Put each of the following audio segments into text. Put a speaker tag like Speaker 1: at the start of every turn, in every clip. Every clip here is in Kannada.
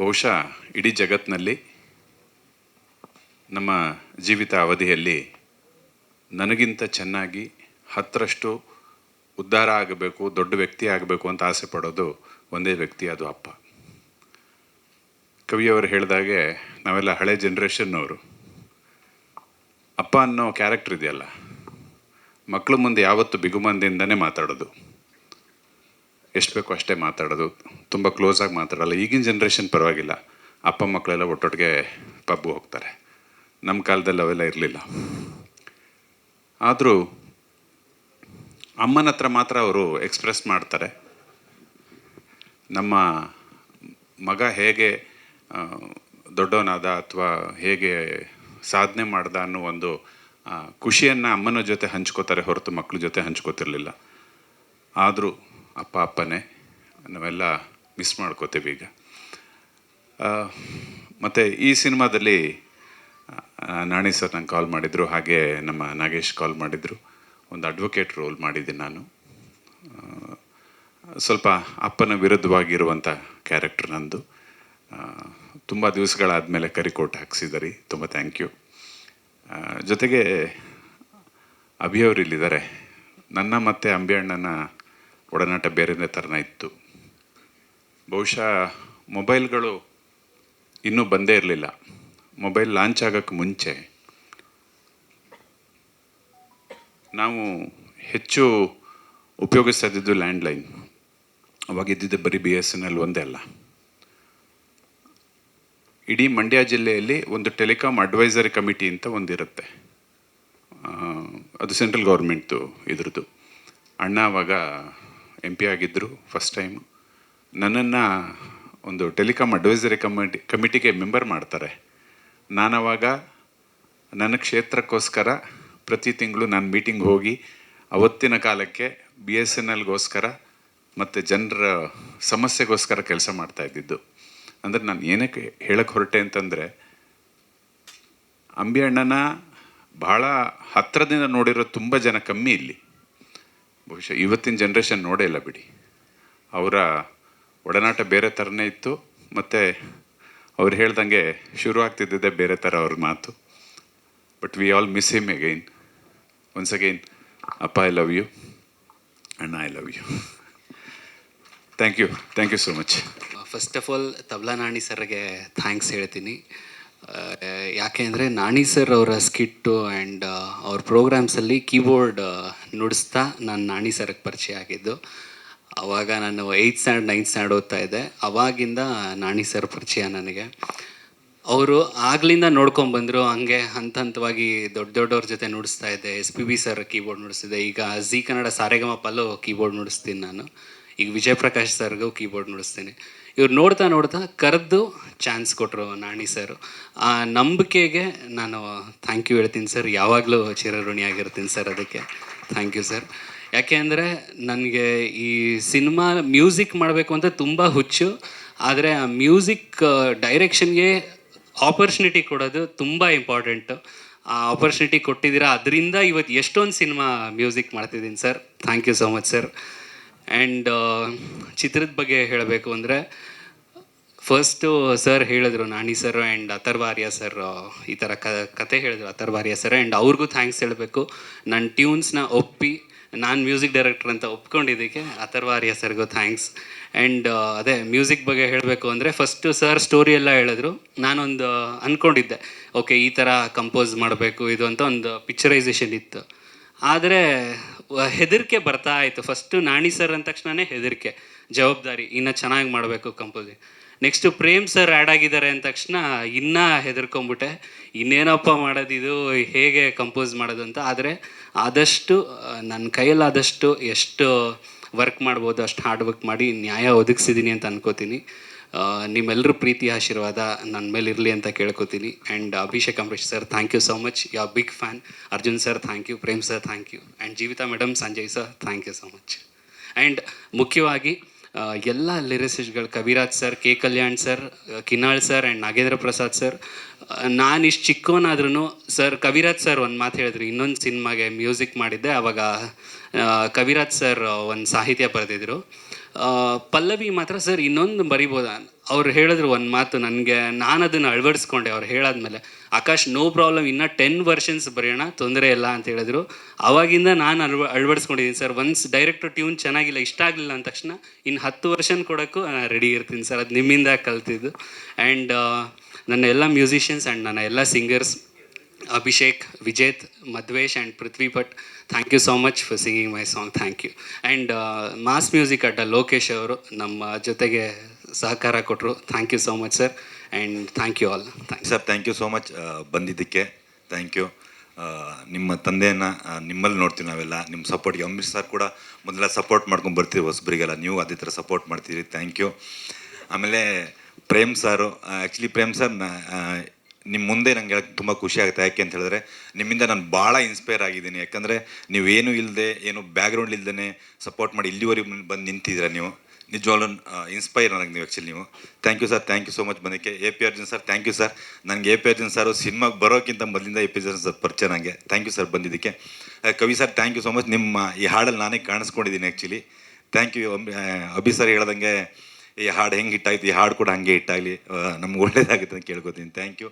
Speaker 1: ಬಹುಶಃ ಇಡೀ ಜಗತ್ತಿನಲ್ಲಿ ನಮ್ಮ ಜೀವಿತ ಅವಧಿಯಲ್ಲಿ ನನಗಿಂತ ಚೆನ್ನಾಗಿ 10ರಷ್ಟು ಉದ್ಧಾರ ಆಗಬೇಕು, ದೊಡ್ಡ ವ್ಯಕ್ತಿ ಆಗಬೇಕು ಅಂತ ಆಸೆ ಪಡೋದು ಒಂದೇ ವ್ಯಕ್ತಿ, ಅದು ಅಪ್ಪ. ಕವಿಯವರು ಹೇಳಿದಾಗೆ ನಾವೆಲ್ಲ ಹಳೆ ಜನ್ರೇಷನ್ನವರು. ಅಪ್ಪ ಅನ್ನೋ ಕ್ಯಾರೆಕ್ಟರ್ ಇದೆಯಲ್ಲ, ಮಕ್ಕಳು ಮುಂದೆ ಯಾವತ್ತು ಬಿಗುಮಂದಿಯಿಂದನೇ ಮಾತಾಡೋದು, ಎಷ್ಟು ಬೇಕೋ ಅಷ್ಟೇ ಮಾತಾಡೋದು, ತುಂಬ ಕ್ಲೋಸಾಗಿ ಮಾತಾಡೋಲ್ಲ. ಈಗಿನ ಜನ್ರೇಷನ್ ಪರವಾಗಿಲ್ಲ, ಅಪ್ಪ ಮಕ್ಕಳೆಲ್ಲ ಒಟ್ಟೊಟ್ಟಿಗೆ ಪಬ್ಬು ಹೋಗ್ತಾರೆ. ನಮ್ಮ ಕಾಲದಲ್ಲಿ ಅವೆಲ್ಲ ಇರಲಿಲ್ಲ. ಆದರೂ ಅಮ್ಮನ ಹತ್ರ ಮಾತ್ರ ಅವರು ಎಕ್ಸ್ಪ್ರೆಸ್ ಮಾಡ್ತಾರೆ, ನಮ್ಮ ಮಗ ಹೇಗೆ ದೊಡ್ಡವನಾದ ಅಥವಾ ಹೇಗೆ ಸಾಧನೆ ಮಾಡ್ದ ಅನ್ನೋ ಒಂದು ಖುಷಿಯನ್ನು ಅಮ್ಮನ ಜೊತೆ ಹಂಚ್ಕೋತಾರೆ ಹೊರತು ಮಕ್ಕಳ ಜೊತೆ ಹಂಚ್ಕೋತಿರ್ಲಿಲ್ಲ. ಆದರೂ ಅಪ್ಪ ಅಪ್ಪನೇ, ನಾವೆಲ್ಲ ಮಿಸ್ ಮಾಡ್ಕೋತೀವಿ ಈಗ. ಮತ್ತು ಈ ಸಿನಿಮಾದಲ್ಲಿ ನಾಣಿ ಸರ್ ನಂಗೆ ಕಾಲ್ ಮಾಡಿದರು, ಹಾಗೆ ನಮ್ಮ ನಾಗೇಶ್ ಕಾಲ್ ಮಾಡಿದರು. ಒಂದು ಅಡ್ವೊಕೇಟ್ ರೋಲ್ ಮಾಡಿದ್ದೀನಿ ನಾನು. ಸ್ವಲ್ಪ ಅಪ್ಪನ ವಿರುದ್ಧವಾಗಿರುವಂಥ ಕ್ಯಾರೆಕ್ಟರ್ ನಂದು. ತುಂಬ ದಿವಸಗಳಾದಮೇಲೆ ಕರಿಕೋಟ್ ಹಾಕ್ಸಿದ್ದಾರೆ, ತುಂಬ ಥ್ಯಾಂಕ್ ಯು. ಜೊತೆಗೆ ಅಭಿಯವರು ಇಲ್ಲಿದ್ದಾರೆ. ನನ್ನ ಮತ್ತು ಅಂಬಿ ಅಣ್ಣನ ಒಡನಾಟ ಬೇರೆನೇ ಥರನೇ ಇತ್ತು. ಬಹುಶಃ ಮೊಬೈಲ್ಗಳು ಇನ್ನೂ ಬಂದೇ ಇರಲಿಲ್ಲ. ಮೊಬೈಲ್ ಲಾಂಚ್ ಆಗೋಕ್ಕೆ ಮುಂಚೆ ನಾವು ಹೆಚ್ಚು ಉಪಯೋಗಿಸ್ತಾ ಇದ್ದಿದ್ದು ಲ್ಯಾಂಡ್ಲೈನ್. ಅವಾಗಿದ್ದಿದ್ದು ಬರೀ BSNL ಒಂದೇ ಅಲ್ಲ, ಇಡೀ ಮಂಡ್ಯ ಜಿಲ್ಲೆಯಲ್ಲಿ ಒಂದು ಟೆಲಿಕಾಮ್ ಅಡ್ವೈಸರಿ ಕಮಿಟಿ ಅಂತ ಒಂದಿರುತ್ತೆ. ಅದು ಸೆಂಟ್ರಲ್ ಗೌರ್ಮೆಂಟ್ದು ಇದ್ರದ್ದು. ಅಣ್ಣ ಆವಾಗ MP ಆಗಿದ್ದರು ಫಸ್ಟ್ ಟೈಮ್. ನನ್ನನ್ನು ಒಂದು ಟೆಲಿಕಾಮ್ ಅಡ್ವೈಸರಿ ಕಮಿಟಿಗೆ ಮೆಂಬರ್ ಮಾಡ್ತಾರೆ. ನಾನವಾಗ ನನ್ನ ಕ್ಷೇತ್ರಕ್ಕೋಸ್ಕರ ಪ್ರತಿ ತಿಂಗಳು ನಾನು ಮೀಟಿಂಗ್ ಹೋಗಿ ಅವತ್ತಿನ ಕಾಲಕ್ಕೆ BSNLಗೋಸ್ಕರ ಮತ್ತು ಜನರ ಸಮಸ್ಯೆಗೋಸ್ಕರ ಕೆಲಸ ಮಾಡ್ತಾ ಇದ್ದಿದ್ದು. ಅಂದರೆ ನಾನು ಏನಕ್ಕೆ ಹೇಳಕ್ಕೆ ಹೊರಟೆ ಅಂತಂದರೆ, ಅಂಬಿ ಅಣ್ಣನ ಭಾಳ ಹತ್ತಿರದಿಂದ ನೋಡಿರೋ ತುಂಬ ಜನ ಕಮ್ಮಿ ಇಲ್ಲಿ. ಬಹುಶಃ ಇವತ್ತಿನ ಜನ್ರೇಷನ್ ನೋಡೇ ಇಲ್ಲ ಬಿಡಿ. ಅವರ ಒಡನಾಟ ಬೇರೆ ಥರನೇ ಇತ್ತು. ಮತ್ತು ಅವ್ರು ಹೇಳ್ದಂಗೆ ಶುರು ಆಗ್ತಿದ್ದಿದ್ದೆ ಬೇರೆ ಥರ ಅವ್ರ ಮಾತು. But we all miss him again. Once again, ಅಪ್ಪ ಐ ಲವ್ ಯು, ಅಣ್ಣ I love you. Thank you so much.
Speaker 2: First of all Tabla Naani ಸರ್ಗೆ ಥ್ಯಾಂಕ್ಸ್ ಹೇಳ್ತೀನಿ. ಯಾಕೆ ಅಂದರೆ ನಾಣಿ ಸರ್ ಅವರ ಸ್ಕಿಟ್ಟು ಆ್ಯಂಡ್ ಅವ್ರ ಪ್ರೋಗ್ರಾಮ್ಸಲ್ಲಿ ಕೀಬೋರ್ಡ್ ನುಡಿಸ್ತಾ ನಾನು ನಾಣಿ ಸರ್ಗೆ ಪರಿಚಯ ಆಗಿದ್ದು. ಆವಾಗ ನಾನು 8th ಸ್ಟ್ಯಾಂಡರ್ಡ್ 9th ಸ್ಟ್ಯಾಂಡರ್ಡ್ ಓದ್ತಾ ಇದ್ದೆ. ಅವಾಗಿಂದ ನಾಣಿ ಸರ್ ಪರಿಚಯ ನನಗೆ. ಅವರು ಆಗ್ಲಿಂದ ನೋಡ್ಕೊಂಬಂದರು. ಹಂಗೆ ಹಂತ ಹಂತವಾಗಿ ದೊಡ್ಡವ್ರ ಜೊತೆ ನುಡಿಸ್ತಾ ಇದ್ದೆ. SPB ಸರ್ ಕೀಬೋರ್ಡ್ ನುಡಿಸ್ತಿದ್ದೆ. ಈಗ ಜಿ ಕನ್ನಡ ಸಾರೆಗಮಪಲ್ಲೂ ಕೀಬೋರ್ಡ್ ನುಡಿಸ್ತೀನಿ ನಾನು. ಈಗ ವಿಜಯ್ ಪ್ರಕಾಶ್ ಸರ್ಗೂ ಕೀಬೋರ್ಡ್ ನುಡಿಸ್ತೀನಿ. ಇವ್ರು ನೋಡ್ತಾ ಕರೆದು ಚಾನ್ಸ್ ಕೊಟ್ಟರು ನಾಣಿ ಸರ್. ಆ ನಂಬಿಕೆಗೆ ನಾನು ಥ್ಯಾಂಕ್ ಯು ಹೇಳ್ತೀನಿ ಸರ್. ಯಾವಾಗಲೂ ಚಿರಋಣಿಯಾಗಿರ್ತೀನಿ ಸರ್. ಅದಕ್ಕೆ ಥ್ಯಾಂಕ್ ಯು ಸರ್. ಯಾಕೆ ಅಂದರೆ ನನಗೆ ಈ ಸಿನಿಮಾ ಮ್ಯೂಸಿಕ್ ಮಾಡಬೇಕು ಅಂತ ತುಂಬ ಹುಚ್ಚು. ಆದರೆ ಆ ಮ್ಯೂಸಿಕ್ ಡೈರೆಕ್ಷನ್ಗೆ ಆಪರ್ಚುನಿಟಿ ಕೊಡೋದು ತುಂಬ ಇಂಪಾರ್ಟೆಂಟು. ಆ ಆಪರ್ಚುನಿಟಿ ಕೊಟ್ಟಿದ್ದೀರಾ, ಅದರಿಂದ ಇವತ್ತು ಎಷ್ಟೊಂದು ಸಿನಿಮಾ ಮ್ಯೂಸಿಕ್ ಮಾಡ್ತಿದ್ದೀನಿ sir. Thank you so much sir. And ಚಿತ್ರದ ಬಗ್ಗೆ ಹೇಳಬೇಕು ಅಂದರೆ, ಫಸ್ಟು ಸರ್ ಹೇಳಿದ್ರು, Naani sir and Atharva Arya sir ಈ ಥರ ಕತೆ ಹೇಳಿದ್ರು, ಅಥರ್ವ ಆರ್ಯ ಸರ್. ಆ್ಯಂಡ್ ಅವ್ರಿಗೂ ಥ್ಯಾಂಕ್ಸ್ ಹೇಳಬೇಕು. ನನ್ನ ಟ್ಯೂನ್ಸ್ನ ಒಪ್ಪಿ ನಾನು ಮ್ಯೂಸಿಕ್ ಡೈರೆಕ್ಟರ್ ಅಂತ ಒಪ್ಕೊಂಡಿದ್ದಕ್ಕೆ ಅಥರ್ವ ಆರ್ಯ ಸರ್ಗೂ ಥ್ಯಾಂಕ್ಸ್. ಆ್ಯಂಡ್ ಅದೇ ಮ್ಯೂಸಿಕ್ ಬಗ್ಗೆ ಹೇಳಬೇಕು ಅಂದರೆ, ಫಸ್ಟು ಸರ್ ಸ್ಟೋರಿ ಎಲ್ಲ ಹೇಳಿದ್ರು. ನಾನೊಂದು ಅಂದ್ಕೊಂಡಿದ್ದೆ, ಓಕೆ ಈ ಥರ ಕಂಪೋಸ್ ಮಾಡಬೇಕು ಇದು ಅಂತ ಒಂದು ಪಿಕ್ಚರೈಸೇಷನ್ ಇತ್ತು. ಆದರೆ ಹೆದರಿಕೆ ಬರ್ತಾ ಇತ್ತು. ಫಸ್ಟು ನಾಣಿ ಸರ್ ಅಂದ ತಕ್ಷಣವೇ ಹೆದರಿಕೆ, ಜವಾಬ್ದಾರಿ, ಇನ್ನೂ ಚೆನ್ನಾಗಿ ಮಾಡಬೇಕು composing. Next Prem sir add ಆಗಿದ್ದಾರೆ ಅಂದ ತಕ್ಷಣ ಇನ್ನೂ ಹೆದರ್ಕೊಂಬಿಟ್ಟೆ, ಇನ್ನೇನಪ್ಪ ಮಾಡೋದಿದು, ಹೇಗೆ ಕಂಪೋಸ್ ಮಾಡೋದು ಅಂತ. ಆದರೆ ಆದಷ್ಟು ನನ್ನ ಕೈಯಲ್ಲಾದಷ್ಟು ಎಷ್ಟು ವರ್ಕ್ ಮಾಡ್ಬೋದು ಅಷ್ಟು ಹಾರ್ಡ್ ವರ್ಕ್ ಮಾಡಿ ನ್ಯಾಯ ಒದಗಿಸಿದ್ದೀನಿ ಅಂತ ಅನ್ಕೋತೀನಿ. ನಿಮ್ಮೆಲ್ಲರೂ ಪ್ರೀತಿ ಆಶೀರ್ವಾದ ನನ್ನ ಮೇಲೆ ಇರಲಿ ಅಂತ ಕೇಳ್ಕೊತೀನಿ. And Abhishek Ambareesh sir, thank you so much, you are big fan. Arjun sir thank you, Prem sir thank you, and Jeevitha madam, Sanjay sir thank you so much. And ಮುಖ್ಯವಾಗಿ ಎಲ್ಲ ಲಿರಿಸಿಸ್ಟ್ಗಳು, Kaviraj sir, K Kalyan sir, Kinnal sir and Nagendra Prasad sir. ನಾನು ಇಷ್ಟು ಚಿಕ್ಕವನಾದ್ರೂ ಸರ್, ಕವಿರಾಜ್ ಸರ್ ಒಂದು ಮಾತು ಹೇಳಿದ್ರು, ಇನ್ನೊಂದು ಸಿನಿಮಾಗೆ ಮ್ಯೂಸಿಕ್ ಮಾಡಿದ್ದೆ, ಆವಾಗ ಕವಿರಾಜ್ ಸರ್ ಒಂದು ಸಾಹಿತ್ಯ ಬರೆದಿದ್ರು. ಪಲ್ಲವಿ ಮಾತ್ರ ಸರ್ ಇನ್ನೊಂದು ಬರಿಬೋದಾ, ಅವ್ರು ಹೇಳಿದ್ರು ಒಂದು ಮಾತು ನನಗೆ, ನಾನು ಅದನ್ನು ಅಳವಡಿಸ್ಕೊಂಡೆ ಅವ್ರು ಹೇಳಾದ್ಮೇಲೆ. ಆಕಾಶ್ ನೋ ಪ್ರಾಬ್ಲಮ್, ಇನ್ನೂ 10 ವರ್ಷನ್ಸ್ ಬರೆಯೋಣ, ತೊಂದರೆ ಇಲ್ಲ ಅಂತ ಹೇಳಿದ್ರು. ಅವಾಗಿಂದ ನಾನು ಅಳವಡಿಸ್ಕೊಂಡಿದ್ದೀನಿ ಸರ್. ಒನ್ಸ್ ಡೈರೆಕ್ಟರ್ ಟ್ಯೂನ್ ಚೆನ್ನಾಗಿಲ್ಲ, ಇಷ್ಟ ಆಗಲಿಲ್ಲ ಅಂದ ತಕ್ಷಣ ಇನ್ನು 10 ವರ್ಷನ್ ಕೊಡೋಕ್ಕೂ ರೆಡಿ ಇರ್ತೀನಿ ಸರ್. ಅದು ನಿಮ್ಮಿಂದ ಕಲ್ತಿದ್ದು. ಆ್ಯಂಡ್ ನನ್ನ ಎಲ್ಲ ಮ್ಯೂಸಿಷಿಯನ್ಸ್ ಆ್ಯಂಡ್ ನನ್ನ ಎಲ್ಲ singers, Abhishek, Vijeth, Madhvesh and Prithvi Bhat, thank you so much for singing my song. Thank you. And mass music ಅಡ್ಡ ಲೋಕೇಶ್ ಅವರು ನಮ್ಮ ಜೊತೆಗೆ ಸಹಕಾರ ಕೊಟ್ಟರು. Thank you so much sir. And thank you all.
Speaker 3: Sir, thank you so much ಬಂದಿದ್ದಕ್ಕೆ. Thank you. ನಿಮ್ಮ ತಂದೆಯನ್ನು ನಿಮ್ಮಲ್ಲಿ ನೋಡ್ತೀವಿ ನಾವೆಲ್ಲ. ನಿಮ್ಮ ಸಪೋರ್ಟ್ಗೆ ಅಂಬರೀಷ್ ಸರ್ ಕೂಡ ಮೊದಲೆಲ್ಲ ಸಪೋರ್ಟ್ ಮಾಡ್ಕೊಂಡು ಬರ್ತೀವಿ ಹೊಸಬರಿಗೆಲ್ಲ, ನೀವು ಅದೇ ಥರ ಸಪೋರ್ಟ್ ಮಾಡ್ತೀರಿ. Thank you. ಆಮೇಲೆ ಪ್ರೇಮ್ ಸಾರು, ಆ್ಯಕ್ಚುಲಿ ಪ್ರೇಮ್ ಸರ್ ನಿಮ್ಮ ಮುಂದೆ ನಂಗೆ ಹೇಳಕ್ಕೆ ತುಂಬ ಖುಷಿ ಆಗುತ್ತೆ. ಯಾಕೆ ಅಂತ ಹೇಳಿದ್ರೆ ನಿಮ್ಮಿಂದ ನಾನು ಭಾಳ ಇನ್ಸ್ಪೈರ್ ಆಗಿದ್ದೀನಿ. ಯಾಕಂದರೆ ನೀವೇನು ಇಲ್ಲದೆ, ಏನು ಬ್ಯಾಕ್ಗ್ರೌಂಡ್ ಇಲ್ಲದೇ ಸಪೋರ್ಟ್ ಮಾಡಿ ಇಲ್ಲಿವರೆಗೆ ಬಂದು ನಿಂತಿದ್ದೀರ ನೀವು. ನಿಜವಾಗ್ಲೂ ಇನ್ಸ್ಪೈರ್ ನನಗೆ ನೀವು ಆ್ಯಕ್ಚುಲಿ ನೀವು. Thank you sir, thank you so much ಬಂದಕ್ಕೆ. A P Arjun sir, thank you sir. ನನಗೆ ಎ ಪಿ ಅರ್ಜುನ್ ಸರ್ ಸಿನಿಮಾಗೆ ಬರೋಕ್ಕಿಂತ ಮೊದಲಿಂದ ಎ ಪಿ ಅರ್ಜುನ್ ಸರ್ ಪರಿಚಯ ನನಗೆ. ಥ್ಯಾಂಕ್ ಯು ಸರ್ ಬಂದಿದ್ದಕ್ಕೆ. Kavi sir, thank you so much. ನಿಮ್ಮ ಈ ಹಾಡಲ್ಲಿ ನಾನೇ ಕಾಣಿಸ್ಕೊಂಡಿದ್ದೀನಿ actually. Thank you. Abhi sir ಹೇಳ್ದಂಗೆ ಈ ಹಾಡು ಹೆಂಗೆ ಹಿಟ್ಟಾಯ್ತು, ಈ ಹಾಡು ಕೂಡ ಹಾಗೆ ಹಿಟ್ಟಾಗಲಿ, ನಮ್ಗೆ ಒಳ್ಳೇದಾಗುತ್ತೆ ಅಂತ ಕೇಳ್ಕೊತೀನಿ. Thank you.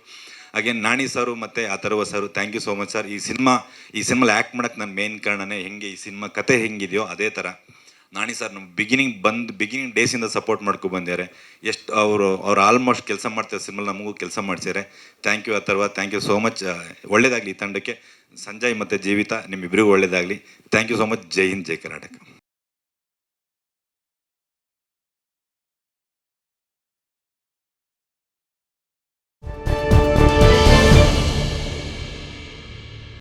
Speaker 3: Again Nani sir ಮತ್ತು Atharva sir, thank you so much sir. ಈ ಸಿನಿಮಾಲಿ ಆ್ಯಕ್ಟ್ ಮಾಡೋಕ್ಕೆ ನನ್ನ ಮೇನ್ ಕಾರಣನೇ ಹೆಂಗೆ ಈ ಸಿನಿಮಾ ಕತೆ ಹೆಂಗಿದೆಯೋ ಅದೇ ಥರ ನಾಣಿ ಸರ್ ನಮ್ಮ ಬಿಗಿನಿಂಗ್ ಡೇಸಿಂದ ಸಪೋರ್ಟ್ ಮಾಡ್ಕೊಂಡು ಬಂದಿದ್ದಾರೆ. ಎಷ್ಟು ಅವ್ರು ಆಲ್ಮೋಸ್ಟ್ ಕೆಲಸ ಮಾಡ್ತಾರೆ ಸಿನಿಮಾ, ನಮಗೂ ಕೆಲಸ ಮಾಡ್ಸಿದ್ದಾರೆ. Thank you Atharva, thank you so much. ಒಳ್ಳೇದಾಗಲಿ ಈ ತಂಡಕ್ಕೆ. ಸಂಜಯ್ ಮತ್ತು ಜೀವಿತಾ ನಿಮ್ಮಿಬ್ಬರಿಗೂ ಒಳ್ಳೇದಾಗಲಿ. Thank you so much. ಜೈ ಹಿಂದ್, ಜೈ ಕರ್ನಾಟಕ.